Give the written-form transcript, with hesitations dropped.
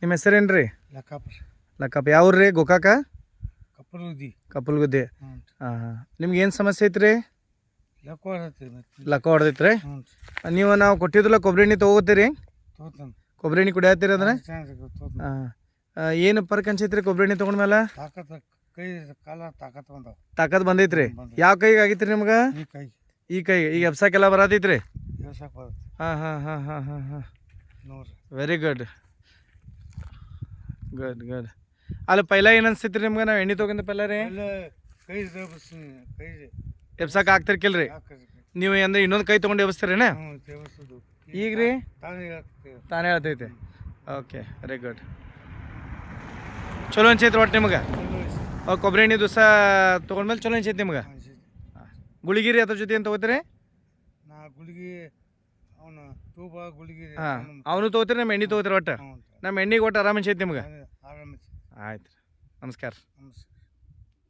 ನಿಮ್ಮ ಹೆಸರೇನು ರೀ? ಲಕ್ಕಾಪುರ ಲಕ್ಕಪ್ಪ. ಯಾವ ರೀ? ಗೋಕಾಕ ಕಪ್ಪಲುದ್ದಿ. ಕಪ್ಪಲ್ಗುದ್ದೆ. ಹ್ಞೂ ಹಾಂ ಹಾಂ. ನಿಮ್ಗೆ ಏನು ಸಮಸ್ಯೆ ಐತ್ರಿ? ಲಕ್ಕ ಹೊಡತ್ರಿ ಮತ್ತೆ. ಲಕ್ಕ ಹೊಡೆದೈತ್ರಿ. ಹ್ಞೂ ನೀವು ನಾವು ಕೊಟ್ಟಿದ್ರಲ್ಲ ಕೊಬ್ಬರಿ ಎಣ್ಣೆ ತೊಗೋತೀರಿ? ತೋತಾನ ಕೊಬ್ಬರಿ ಎಣ್ಣೆ ಕುಡಿಯತ್ತೀರಿ ಅದನ್ನ? ತೋತಾನ. ಹಾಂ. ಏನು ಫರ್ಕ್ ಅನ್ಸೈತ್ರಿ ಕೊಬ್ಬರಿ ಎಣ್ಣೆ ತೊಗೊಂಡ್ಮೇಲೆ? ತಾಕತ್ ಕೈ ಕಾಲ ತಾಕತ್ ಬಂದಾವ. ತಾಕತ್ ಬಂದೈತ್ರಿ? ಬಂದೈತಿ. ಯಾವ ಕೈಗೆ ಆಗೈತ್ರಿ ನಿಮ್ಗೆ? ಈ ಕೈ ಈ ಕೈಗೆ. ಈಗ ಎಬ್ಸಕ್ಕೆಲ್ಲ ಬರತೈತ್ರಿ? ವ್ಯವಸಾಯ ಬರುತ್ತೆ ಹಾಂ ಹಾಂ ಹಾಂ ಹಾಂ ಹಾಂ ಹಾಂ. ನೋಡ್ರಿ. Very good good good. ಅಲ್ಲಿ ಪೈಲ ಏನು ಅನ್ಸೈತ್ರಿ ನಿಮ್ಗೆ ನಾವು ಎಣ್ಣೆ ತೊಗೊಂಡ ಪೈಲ ರೀ? ಎಲ್ಲ ಕೈ ದೇವಸ್ಸಿ ಕೈ ಎಬ್ಸಕ್ಕೆ ಆಗ್ತಿರ್ಕಿಲ್ರಿ? ಹಾಕ್ರಿ. ನೀವು ಅಂದ್ರೆ ಇನ್ನೊಂದು ಕೈ ತೊಗೊಂಡು ಎಬ್ಸ್ತೀರೇನ? ಹ್ಞೂ ದೇವಸ್ಸದು ಈಗ ರೀ? ತಾನೇ ಹೇಳ್ತೇವೆ. ತಾನೇ ಹೇಳ್ತೈತೆ. Okay very good. ಚಲೋ ಅನ್ಸೈತ್ರಿ ಒಟ್ಟು ನಿಮ್ಗೆ? ಕೊಬ್ಬರಿ ಎಣ್ಣೆ ದಿವಸ ತೊಗೊಂಡ್ಮೇಲೆ ಚಲೋ ಅನ್ಸೈತಿ ನಿಮ್ಗೆ? ಗುಳಿಗೆ ರೀ ಅದ್ರ ಜೊತೆ ಏನು ತೊಗೋತೀರಿ? ನಾ ಗುಳಿಗೆ ಅವನು ತೂಬ ಗುಳಿಗೆ. ಹಾಂ ಅವನು ತೊಗೋತೀರಿ, ನಮ್ಮ ಎಣ್ಣೆ ತೊಗೋತೀರಿ ಒಟ್ಟು? ಹ್ಞೂ ನಮ್ಮ ಎಣ್ಣೆಗೆ ಒಟ್ಟು ಆರಾಮ ಅನ್ಸೈತಿ ನಿಮ್ಗೆ? ಆರಾಮ. ಆಯ್ತು. ನಮಸ್ಕಾರ. ನಮಸ್ಕಾರ.